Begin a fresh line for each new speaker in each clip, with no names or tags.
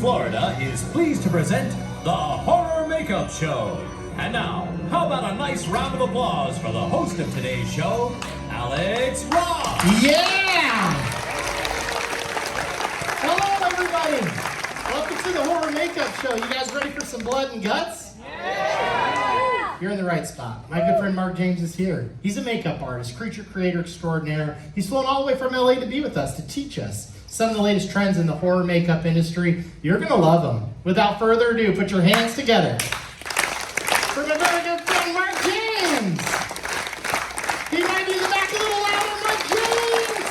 Florida is pleased to present the Horror Makeup Show. And now, how about a nice round of applause for the host of today's show, Alex Ross.
Yeah! Hello, everybody. Welcome to the Horror Makeup Show. You guys ready for some blood and guts? Yeah! You're in the right spot. My good friend Mark James is here. He's a makeup artist, creature creator extraordinaire. He's flown all the way from LA to be with us to teach us some of the latest trends in the horror makeup industry. You're going to love them. Without further ado, put your hands together for my very good friend Mark James. He might be in the back a little louder. Mark James!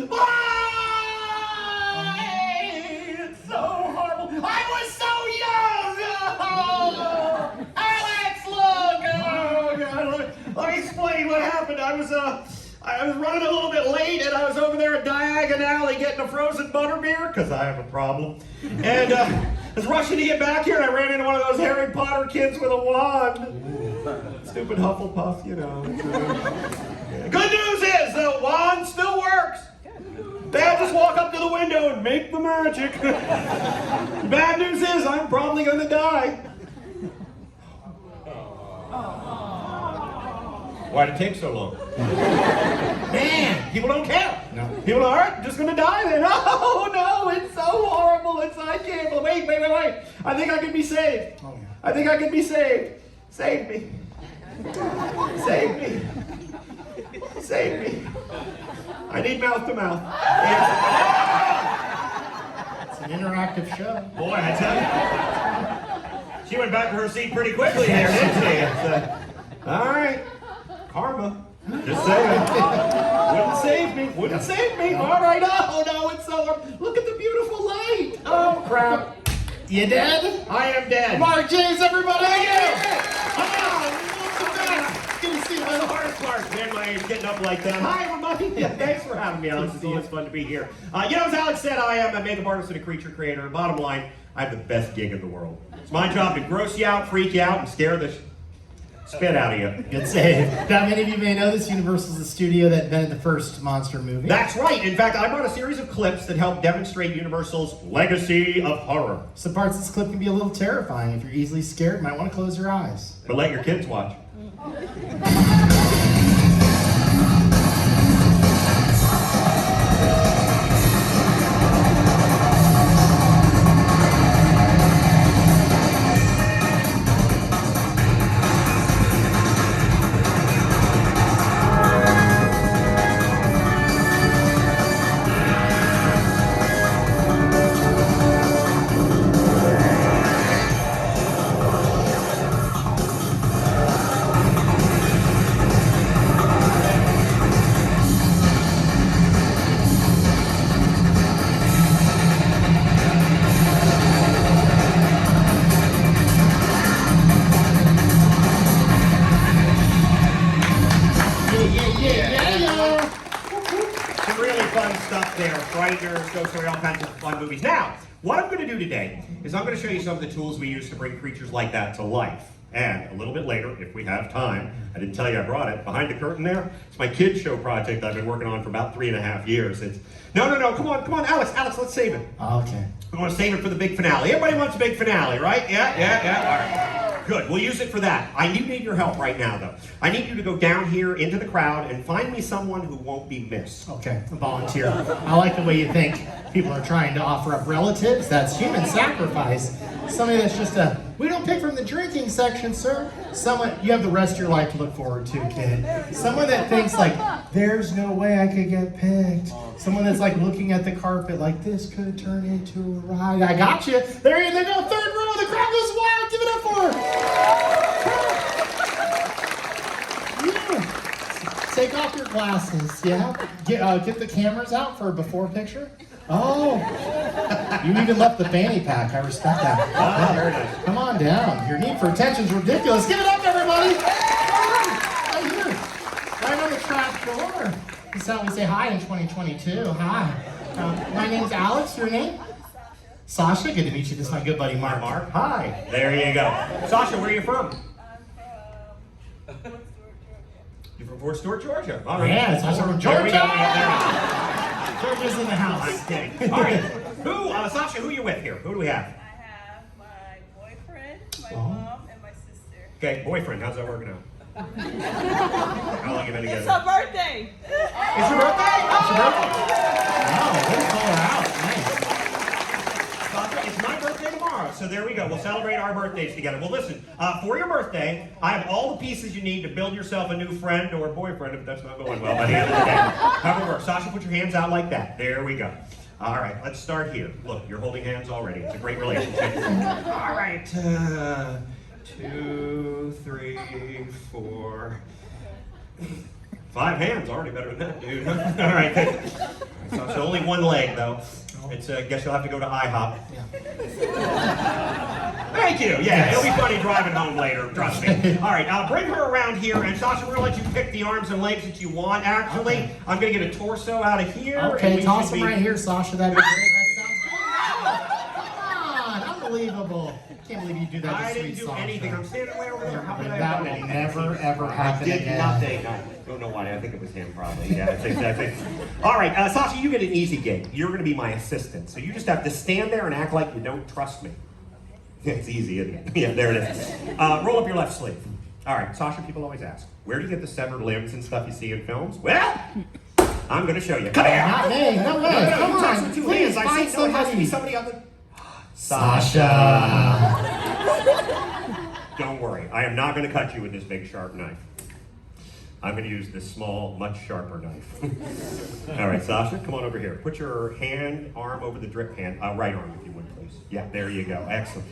Mark! It's so horrible. I was so young! Alex, look! Oh, God. Let me explain what happened. I was running a little bit late, and I was over there at Diagon Alley getting a frozen butterbeer, because I have a problem. And I was rushing to get back here, and I ran into one of those Harry Potter kids with a wand. Stupid Hufflepuff, you know. Good news is, the wand still works. Dad, just walk up to the window and make the magic. Bad news is, I'm probably going to die.
Why'd it take so long?
Man,
People don't care.
no.
People are, "Alright, just gonna die then." No, it's so horrible. I can't believe. Wait. I think I can be saved.
Oh, yeah.
I think I can be saved. Save me. Save me. Save me. I need mouth to mouth.
It's an interactive show.
Boy, I tell you. She went back to her seat pretty quickly there, didn't she? All right. Karma. Just saying. Wouldn't save me. All right. Oh, no, it's so hard. Look at the beautiful light. Oh, crap.
You dead?
I am dead.
Mark James, everybody!
Thank you.
Welcome back. Good to see you.
That's the hardest part, man, my age getting up like that. Hi, everybody. Thanks for having me, Alex. It's always fun to be here. As Alex said, I am a makeup artist and a creature creator. Bottom line, I have the best gig in the world. It's my job to gross you out, freak you out, and scare the spit out of you.
Good save. Now, many of you may know this, Universal's the studio that invented the first monster movie.
That's right. In fact, I brought a series of clips that help demonstrate Universal's legacy of horror.
Some parts of this clip can be a little terrifying. If you're easily scared, you might want to close your eyes.
But let your kids watch. Some really fun stuff there. Frighteners, Ghost Story, all kinds of fun movies. Now, what I'm going to do today is I'm going to show you some of the tools we use to bring creatures like that to life. And a little bit later, if we have time, I didn't tell you I brought it, behind the curtain there, it's my kids show project I've been working on for about 3.5 years. It's, no, come on, Alex, let's save it.
Okay.
We want to save it for the big finale. Everybody wants a big finale, right? Yeah. All right. Good. We'll use it for that. I do need your help right now, though. I need you to go down here into the crowd and find me someone who won't be missed.
Okay, a volunteer. I like the way you think. People are trying to offer up relatives. That's human sacrifice. Somebody that's just we don't pick from the drinking section, sir. Someone, you have the rest of your life to look forward to, kid. Someone that thinks like, there's no way I could get picked. Someone that's like looking at the carpet like, this could turn into a ride. I got you. There they go, third row. The crowd goes wild. Give it up for her. Yeah. Take off your glasses, yeah? Get the cameras out for a before picture. Oh, you even left the fanny pack. I respect that.
Ah, very nice.
Come on down. Your need for attention is ridiculous. Give it up, everybody. Right here. Right on the trap floor. This is how we say hi in 2022. Hi. My name's Alex. Your name? Sasha. Good to meet you. This is my good buddy, Mark.
Mark, hi. There you go. Sasha, where are you from? You're from Fort Stewart, Georgia. All right.
Yeah, it's also from
There we go.
Georgia.
Yeah,
Georgia's in the house.
I'm kidding. All right. Sasha, who are you with here? Who do we have?
I have my boyfriend, my
Oh.
mom, and my sister.
Okay, boyfriend. How's that working out? How long you been
It's
together?
her birthday.
It's your birthday?
It's your birthday? Wow, way to call her out. Nice.
Sasha, it's my birthday tomorrow, so there we go. We'll celebrate our birthdays together. Well, listen, for your birthday, I have all the pieces you need to build yourself a new friend or boyfriend if that's not going well by the end of the day. How it work? Sasha, put your hands out like that. There we go. All right, let's start here. Look, you're holding hands already. It's a great relationship. All right, 2, 3, 4. 5 hands, already better than that, dude. All right, so it's only one leg, though. It's, guess you'll have to go to IHOP. Thank you. Yeah, it'll be funny driving home later. Trust me. All right, bring her around here, and Sasha, we're gonna let you pick the arms and legs that you want. Actually, I'm gonna get a torso out of here. and
Okay,
we
toss
should
them
be-
right here, Sasha. That'd be great. That sounds good. Come on, unbelievable. Can't believe you do that to
I
sweet
didn't do
Sasha.
anything. I'm standing way over there. How could I
That
have
will
done anything?
never, ever
I
happen
did
again.
nothing. I don't know why. I think it was him, probably. Yeah, that's exactly. All right, Sasha, you get an easy gig. You're going to be my assistant. So you just have to stand there and act like you don't trust me. It's easy, isn't it? Yeah, there it is. Roll up your left sleeve. All right, Sasha, people always ask, where do you get the severed limbs and stuff you see in films? Well, I'm going to show you. Come here.
Not me. No way.
No,
Come
you touch
on.
with 2
Please
hands. I
find
see no, it has to be
somebody.
somebody other.
Sasha.
Don't worry, I am not going to cut you with this big sharp knife. I'm going to use this small, much sharper knife. All right, Sasha, come on over here. Put your arm over the drip hand, right arm, if you would, please. Yeah, there you go. Excellent.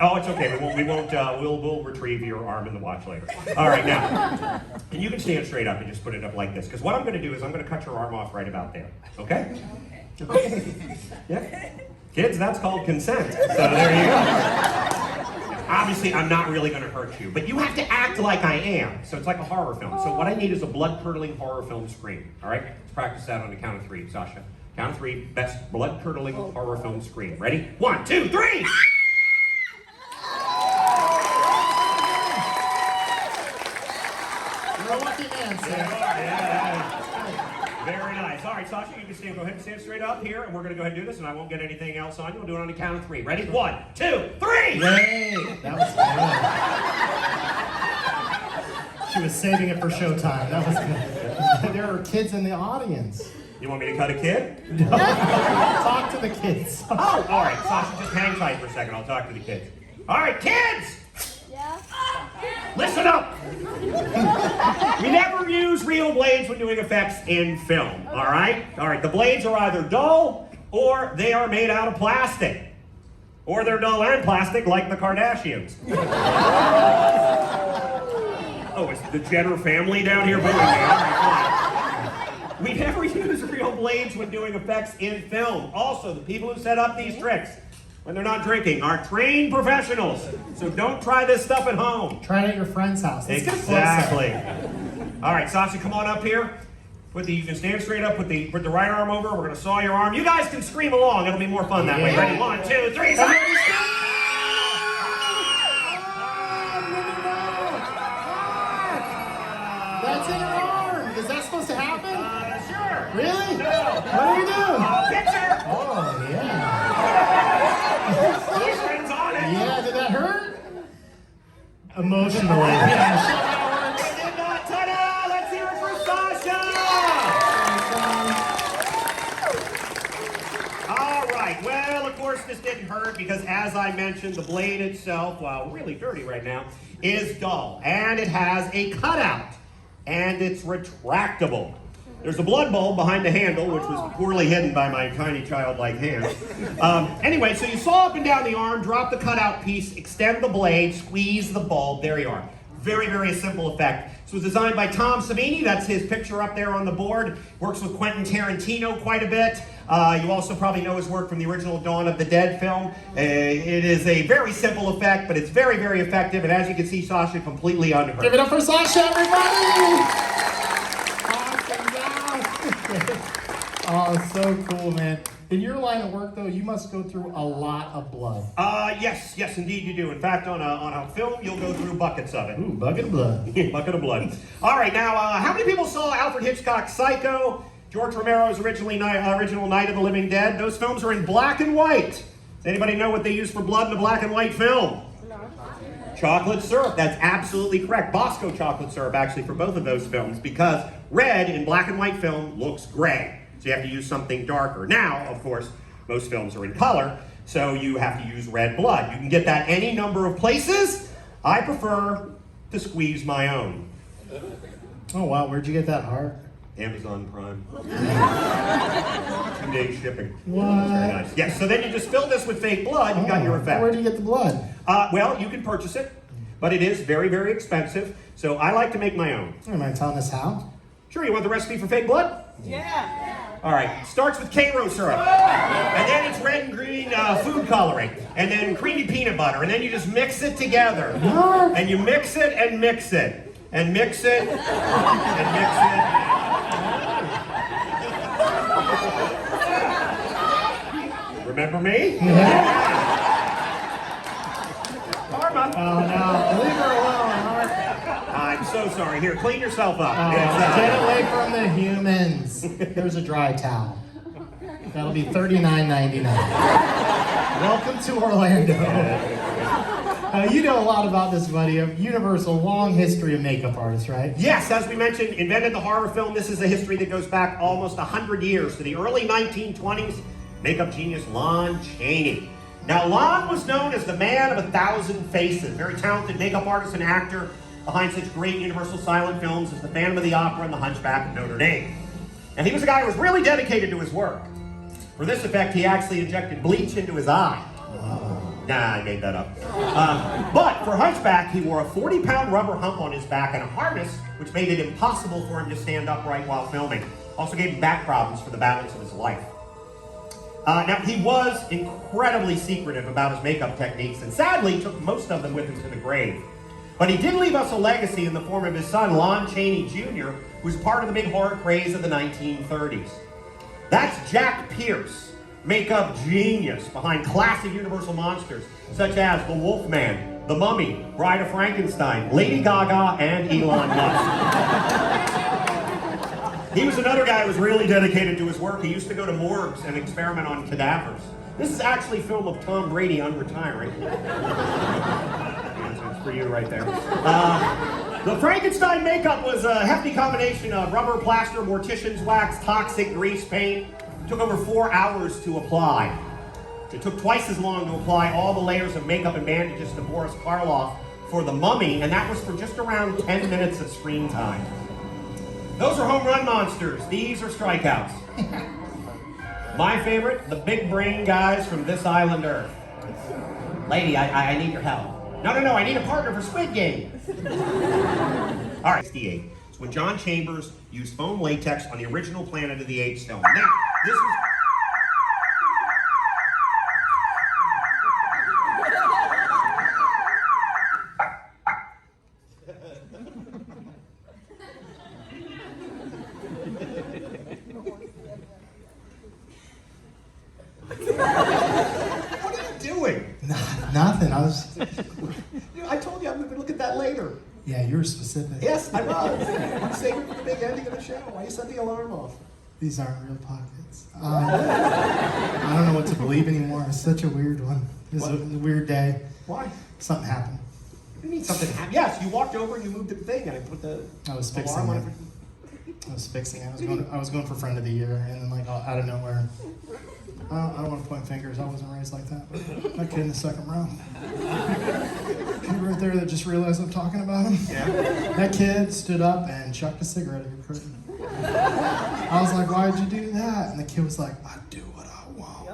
Oh, it's okay. We'll retrieve your arm in the watch later. All right, now, and you can stand straight up and just put it up like this. Because what I'm going to do is I'm going to cut your arm off right about there. Okay? Okay. Yeah. Kids, that's called consent. So there you go. Obviously, I'm not really going to hurt you, but you have to act like I am. So it's like a horror film. So what I need is a blood-curdling horror film scream. All right? Let's practice that on the count of 3, Sasha. Count of 3, best blood-curdling horror film scream. Ready? 1, 2, 3!
You're a lucky man, sir.
Yeah. Very nice. All right, Sasha, you can stand. Go ahead and stand straight up here, and we're going to go ahead and do this, and I won't get anything else on you. We'll do it on the count of 3. Ready? 1, 2, 3!
Wait, that was good. She was saving it for showtime. That was good. There are kids in the audience.
You want me to cut a kid?
Talk to the kids.
Oh, all right, Sasha, just hang tight for a second. I'll talk to the kids. All right, kids!
Yeah.
Listen up! We never use real blades when doing effects in film, all right? All right, the blades are either dull or they are made out of plastic. Or they're dull and plastic like the Kardashians. Oh, is the Jenner family down here booing me? All right, fine. We never use real blades when doing effects in film. Also, the people who set up these tricks when they're not drinking are trained professionals. So don't try this stuff at home.
Try it at your friend's house. Let's get closer.
Exactly. All right, Sasha, come on up here. You can stand straight up. Put the right arm over. We're going to saw your arm. You guys can scream along. It'll be more fun that way.
Yeah.
Ready? 1, 2, 3.
That's in your arm. Is that supposed to happen?
Sure.
Really?
No.
What do we do?
Picture.
Oh, yeah.
Boyfriend's on it.
Yeah, did that hurt? Emotionally. Yeah.
It did not. Ta-da! Let's hear it for Sasha. All right. Well, of course, this didn't hurt because, as I mentioned, the blade itself, while really dirty right now, is dull, and it has a cutout, and it's retractable. There's a blood bulb behind the handle, which was poorly hidden by my tiny childlike hands. Anyway, so you saw up and down the arm, drop the cutout piece, extend the blade, squeeze the bulb. There you are. Very, very simple effect. This was designed by Tom Savini. That's his picture up there on the board. Works with Quentin Tarantino quite a bit. You also probably know his work from the original Dawn of the Dead film. It is a very simple effect, but it's very, very effective. And as you can see, Sasha completely unhurt.
Give it up for Sasha, everybody! Awesome job! Oh, so cool, man. In your line of work, though, you must go through a lot of blood.
Yes, indeed you do. In fact, on a film, you'll go through buckets of it.
Ooh, bucket of blood.
Bucket of blood. All right, now, how many people saw Alfred Hitchcock's Psycho, George Romero's original Night of the Living Dead? Those films are in black and white. Does anybody know what they use for blood in a black and white film? Chocolate syrup. That's absolutely correct. Bosco chocolate syrup, actually, for both of those films, because red in black and white film looks gray. So you have to use something darker. Now, of course, most films are in color, so you have to use red blood. You can get that any number of places. I prefer to squeeze my own.
Oh, wow. Where'd you get that heart?
Amazon Prime. 2-day shipping.
What?
Very nice. Yes, so then you just fill this with fake blood, you got your effect.
Where do you get the blood?
Well, you can purchase it, but it is very, very expensive, so I like to make my own.
Am I telling us how?
Sure, you want the recipe for fake blood?
Yeah.
All right, starts with Karo syrup, and then it's red and green food coloring, and then creamy peanut butter, and then you just mix it together. And you mix it and mix it, and mix it, and mix it. Remember me? Karma.
Oh, no. Leave her alone, Heart.
I'm so sorry. Here, clean yourself up.
Oh,
It's,
get away from the humans. There's a dry towel. That'll be $39.99. Welcome to Orlando. You know a lot about this, buddy. Universal, long history of makeup artists, right?
Yes, as we mentioned, invented the horror film. This is a history that goes back almost 100 years to the early 1920s. Makeup genius Lon Chaney. Now, Lon was known as the man of 1,000 faces. Very talented makeup artist and actor behind such great Universal silent films as The Phantom of the Opera and The Hunchback of Notre Dame. And he was a guy who was really dedicated to his work. For this effect, he actually injected bleach into his eye. Nah, I made that up. But for Hunchback, he wore a 40-pound rubber hump on his back and a harness, which made it impossible for him to stand upright while filming. Also gave him back problems for the balance of his life. Now, he was incredibly secretive about his makeup techniques, and sadly took most of them with him to the grave. But he did leave us a legacy in the form of his son, Lon Chaney Jr., who was part of the big horror craze of the 1930s. That's Jack Pierce, makeup genius behind classic Universal monsters, such as The Wolfman, The Mummy, Bride of Frankenstein, Lady Gaga, and Elon Musk. He was another guy who was really dedicated to his work. He used to go to morgues and experiment on cadavers. This is actually a film of Tom Brady unretiring. That's for you right there. The Frankenstein makeup was a hefty combination of rubber, plaster, mortician's wax, toxic grease paint. It took over 4 hours to apply. It took twice as long to apply all the layers of makeup and bandages to Boris Karloff for The Mummy, and that was for just around 10 minutes of screen time. Those are home run monsters. These are strikeouts. My favorite, the big brain guys from This Island Earth. Lady, I need your help. No, I need a partner for Squid Game. All right, 68. It's when John Chambers used foam latex on the original Planet of the Apes film. Now, this was... What are you doing?
Nothing. I was.
I told you I'm going to look at that later.
Yeah, you were specific.
Yes, I was. I'm saving for the big ending of the show. Why you set the alarm off?
These aren't real pockets. I don't know what to believe anymore. It's such a weird one. This is a weird day.
Why?
Something happened.
What do you mean something happened? Yes, you walked over and you moved the thing and I put the
I was fixing
alarm on
it. I was fixing it. I was going for friend of the year, and then like out of nowhere. I don't want to point fingers. I wasn't raised like that. But that kid in the second row. Kid right there that just realized I'm talking about him.
Yeah.
That kid stood up and chucked a cigarette at your curtain. I was like, why'd you do that? And the kid was like, I do what I want.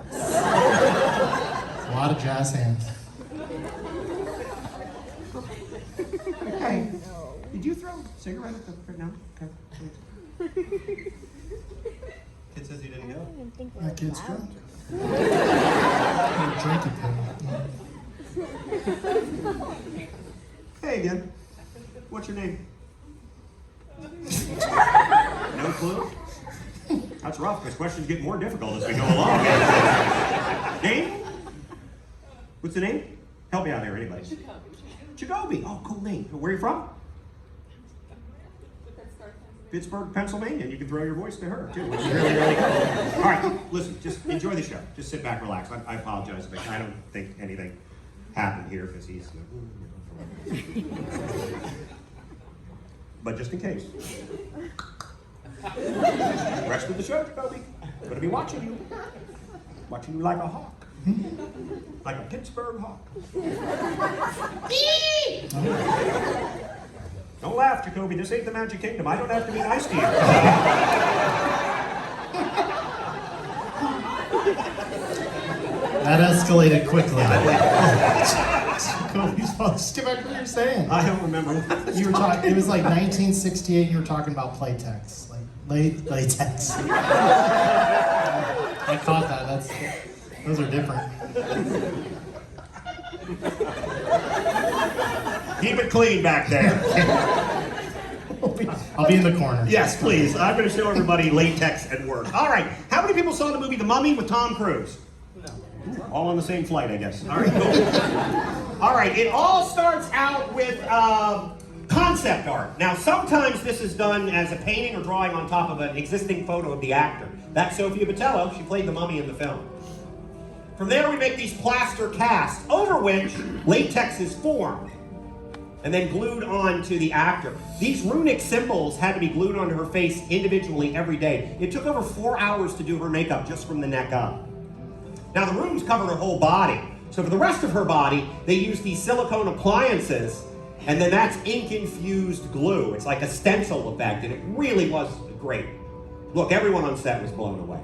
A lot of jazz hands.
Hey, did you throw a cigarette at the... No? Okay. Kid says he didn't go.
That kid's drunk. Drinking pill.
Hey again. What's your name? No clue? I That's rough, because questions get more difficult as we go along. Name? What's the name? Help me out here, anybody. Jacoby. Oh, cool name. Where are you from? Pittsburgh, Pennsylvania. And you can throw your voice to her, too, which is really, really cool. All right, listen, just enjoy the show. Just sit back, relax. I apologize, but I don't think anything happened here, because he's... But just in case. Rest of the show, Jacoby. I'm gonna be watching you. Watching you like a hawk. Like a Pittsburgh hawk. Don't laugh, Jacoby. This ain't the Magic Kingdom. I don't have to be nice to you.
That escalated quickly. Jacoby's supposed to get back to what you were saying.
I don't remember.
You were talking. It was like 1968. You were talking about Playtex, like latex. I caught that. Those are different.
Keep it clean back there.
I'll be in the corner.
Yes, please. I'm going to show everybody latex at work. All right. How many people saw the movie The Mummy with Tom Cruise? No. All on the same flight, I guess. All right, cool. All right. It all starts out with concept art. Now, sometimes this is done as a painting or drawing on top of an existing photo of the actor. That's Sofia Boutella. She played the mummy in the film. From there, we make these plaster casts, over which latex is formed and then glued onto the actor. These runic symbols had to be glued onto her face individually every day. It took over 4 hours to do her makeup just from the neck up. Now, the runes covered her whole body. So for the rest of her body, they used these silicone appliances, and then that's ink-infused glue. It's like a stencil effect, and it really was great. Look, everyone on set was blown away.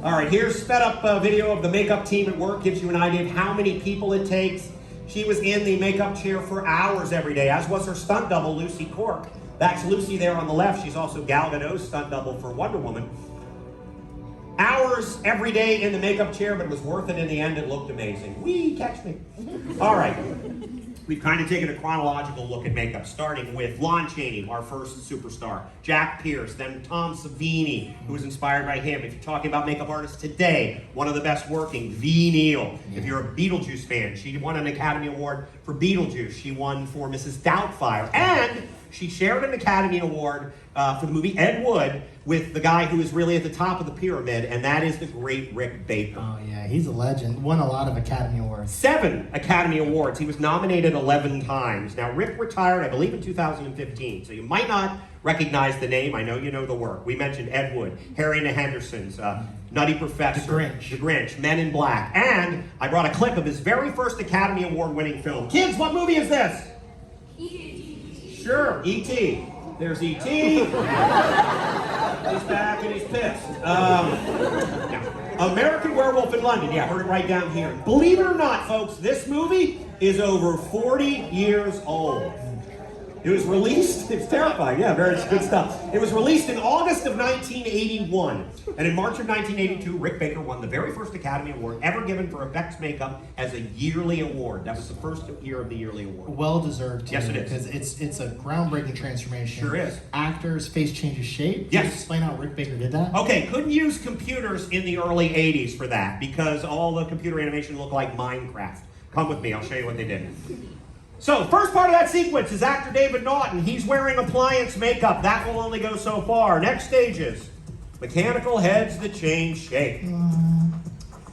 All right, here's sped up video of the makeup team at work. Gives you an idea of how many people it takes. She was in the makeup chair for hours every day, as was her stunt double, Lucy Cork. That's Lucy there on the left. She's also Gal Gadot's stunt double for Wonder Woman. Hours every day in the makeup chair, but it was worth it in the end. It looked amazing. Wee, catch me. All right. We've kind of taken a chronological look at makeup, starting with Lon Chaney, our first superstar, Jack Pierce, then Tom Savini, who was inspired by him. If you're talking about makeup artists today, one of the best working, V. Neal. If you're a Beetlejuice fan, she won an Academy Award for Beetlejuice. She won for Mrs. Doubtfire. And she shared an Academy Award for the movie Ed Wood with the guy who is really at the top of the pyramid, and that is the great Rick Baker.
Oh yeah, he's a legend. Won a lot of Academy Awards.
7 Academy Awards. He was nominated 11 times. Now, Rick retired, I believe, in 2015, so you might not recognize the name. I know you know the work. We mentioned Ed Wood, Harry and the Hendersons, Nutty Professor,
The Grinch,
Men in Black, and I brought a clip of his very first Academy Award-winning film. Kids, what movie is this? E.T. Sure, E.T. There's E.T. He's back and he's pissed. American Werewolf in London. Yeah, heard it right down here. Believe it or not, folks, this movie is over 40 years old. It was released, it's terrifying, yeah, very good stuff. It was released in August of 1981. And in March of 1982, Rick Baker won the very first Academy Award ever given for effects makeup as a yearly award. That was the first year of the yearly award.
Well deserved.
Yes, it is.
Because it's a groundbreaking transformation.
Sure is.
Actors' face changes shape.
Yes.
Can you explain how Rick Baker did that?
Okay, couldn't use computers in the early 80s for that because all the computer animation looked like Minecraft. Come with me, I'll show you what they did. So, first part of that sequence is actor David Naughton. He's wearing appliance makeup. That will only go so far. Next stage is mechanical heads that change shape.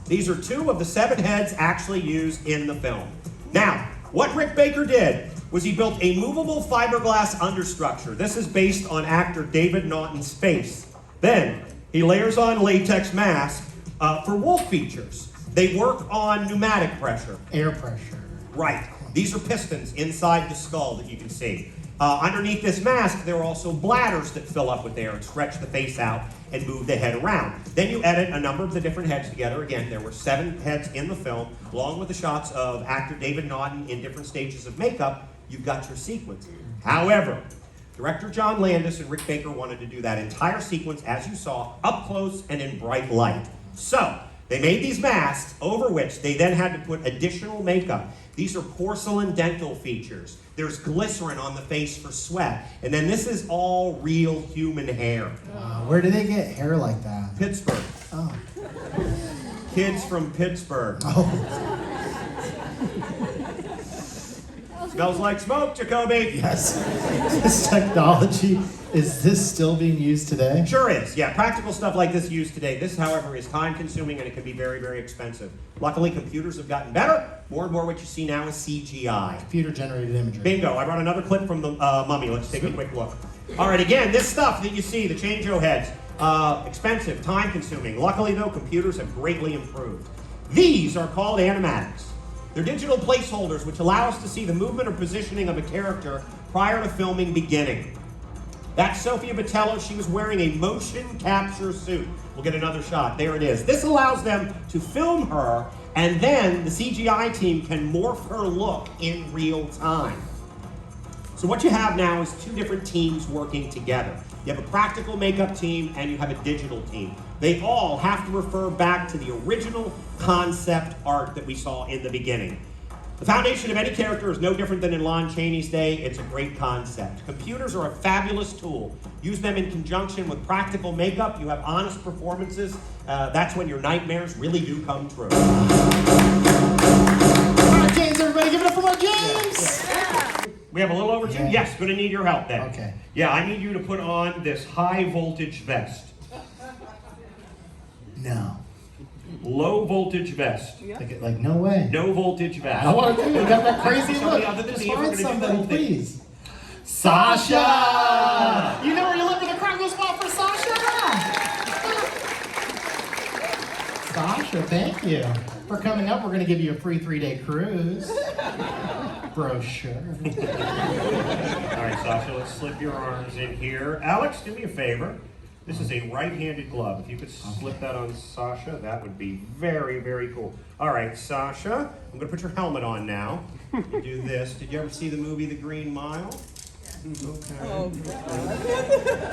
These are 2 of the 7 heads actually used in the film. Now, what Rick Baker did was he built a movable fiberglass understructure. This is based on actor David Naughton's face. Then, he layers on latex mask for wolf features. They work on pneumatic pressure.
Air pressure.
Right. These are pistons inside the skull that you can see. Underneath this mask, there are also bladders that fill up with air and stretch the face out and move the head around. Then you edit a number of the different heads together. Again, there were 7 heads in the film, along with the shots of actor David Naughton in different stages of makeup. You've got your sequence. However, director John Landis and Rick Baker wanted to do that entire sequence, as you saw, up close and in bright light. So, they made these masks over which they then had to put additional makeup. These are porcelain dental features. There's glycerin on the face for sweat. And then this is all real human hair.
Where do they get hair like that?
Pittsburgh.
Oh.
Kids from Pittsburgh.
Oh,
Smells like smoke, Jacoby.
yes. This technology, is this still being used today?
Sure is. Yeah, practical stuff like this used today. This, however, is time consuming and it can be very, very expensive. Luckily, computers have gotten better. More and more what you see now is CGI.
Computer-generated imagery.
Bingo. I brought another clip from the Mummy. Let's take a quick look. All right, again, this stuff that you see, the change-o heads, expensive, time consuming. Luckily, though, computers have greatly improved. These are called animatics. They're digital placeholders which allow us to see the movement or positioning of a character prior to filming beginning. That's Sofia Boutella. She was wearing a motion capture suit. We'll get another shot. There it is. This allows them to film her, and then the CGI team can morph her look in real time. So what you have now is two different teams working together. You have a practical makeup team and you have a digital team. They all have to refer back to the original concept art that we saw in the beginning. The foundation of any character is no different than in Lon Chaney's day. It's a great concept. Computers are a fabulous tool. Use them in conjunction with practical makeup. You have honest performances. That's when your nightmares really do come true.
All right, James, everybody give it up for our James!
We have a little over two?
Yeah.
Yes, going to need your help then.
Okay.
Yeah, I need you to put on this high voltage vest.
No.
Low voltage vest.
Like, no way.
No voltage vest.
I don't want to do it. You got that crazy
Somebody
look.
other than
Just
me, if we're
find
gonna do the
somebody,
whole thing.
please. Sasha! You know where you live in the Crackle spot for Sasha? Sasha, thank you for coming up. We're going to give you a free 3-day cruise. Brochure.
All right, Sasha, let's slip your arms in here. Alex, do me a favor. This is a right-handed glove. If you could slip that on Sasha, that would be very, very cool. All right, Sasha, I'm going to put your helmet on now. You do this. Did you ever see the movie The Green Mile? Okay.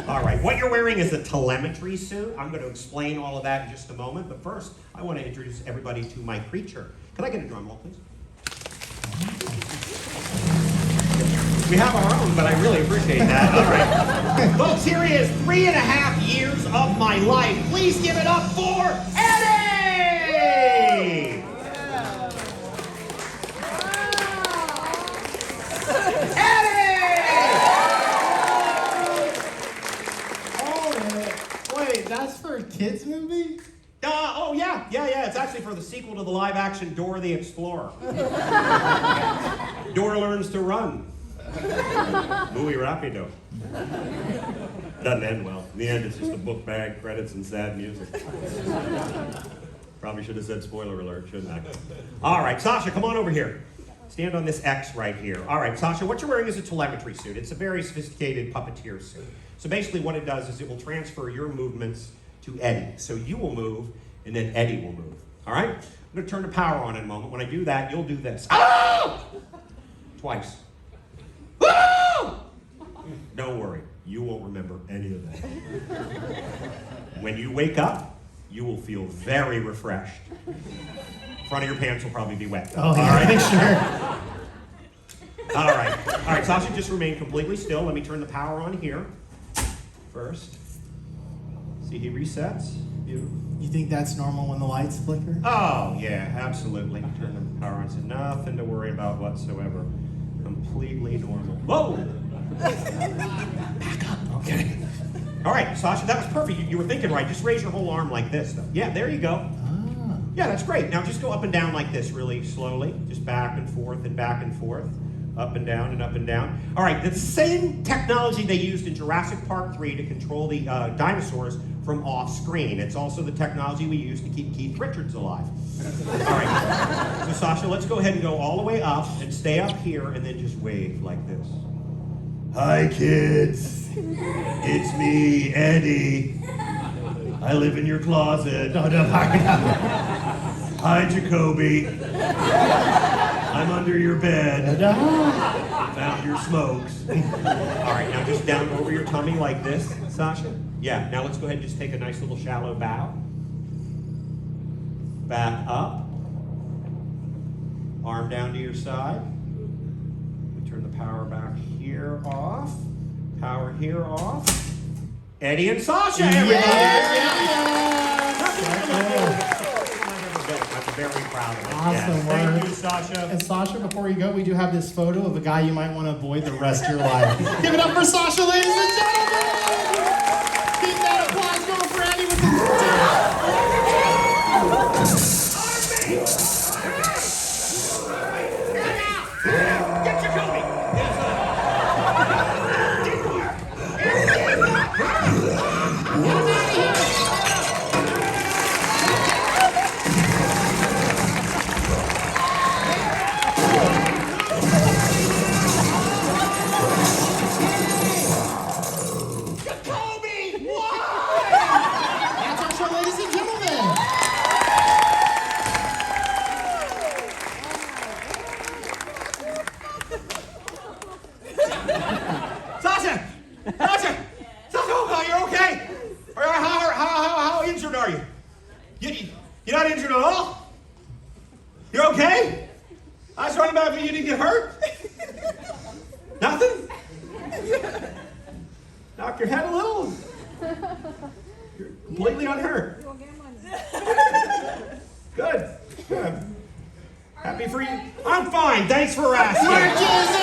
All right, what you're wearing is a telemetry suit. I'm going to explain all of that in just a moment, but first, I want to introduce everybody to my creature. Can I get a drum roll, please? We have our own, but I really appreciate that. All right. Folks, here he is, 3.5 years of my life. Please give it up for Eddie!
Wait, that's for a kids movie?
Oh, yeah. It's actually for the sequel to the live-action Dora the Explorer. Dora learns to run. Muy rapido. Doesn't end well. In the end, it's just a book bag, credits, and sad music. Probably should have said spoiler alert, shouldn't I? All right, Sasha, come on over here. Stand on this X right here. All right, Sasha, what you're wearing is a telemetry suit. It's a very sophisticated puppeteer suit. So basically what it does is it will transfer your movements to Eddie. So you will move, and then Eddie will move. All right? I'm going to turn the power on in a moment. When I do that, you'll do this. Oh! Twice. Oh! Don't worry. You won't remember any of that. When you wake up, you will feel very refreshed. Front of your pants will probably be wet.
Oh, yeah, right. Sure.
All right, Sasha, just remain completely still. Let me turn the power on here first. See, he resets. Beautiful.
You think that's normal when the lights flicker?
Oh, yeah, absolutely. Turn the power on, so nothing to worry about whatsoever. Completely normal. Whoa! Back up, okay. All right, Sasha, that was perfect. You were thinking right. Just raise your whole arm like this, though. Yeah, there you go. Yeah, that's great. Now just go up and down like this really slowly. Just back and forth and back and forth. Up and down and up and down. All right, the same technology they used in Jurassic Park 3 to control the dinosaurs from off screen. It's also the technology we use to keep Keith Richards alive. All right, so Sasha, let's go ahead and go all the way up and stay up here and then just wave like this. Hi, kids. It's me, Eddie. I live in your closet.
No,
Hi, Jacoby. I'm under your bed. Found your smokes. All right, now just down over your tummy like this, Sasha. Yeah, now let's go ahead and just take a nice little shallow bow. Back up. Arm down to your side. We turn the power back here off. Power here off. Eddie and Sasha, everybody! I'm very proud of it.
Awesome
Yes.
work.
Thank you, Sasha.
And Sasha, before you go, we do have this photo of a guy you might want to avoid the rest of your life. Give it up for Sasha, ladies and gentlemen! Keep that applause going for Eddie with
Get your coat!
That's our show, ladies and gentlemen!
Sasha! Sasha! Sasha, oh, you're okay? How injured are you? You're not injured at all? You're okay? I was running back, but you didn't get hurt? Nothing? Knock your head a little? You're completely unhurt. Good. Good. Happy for you. I'm fine. Thank Thanks for asking.
Mark Joseph!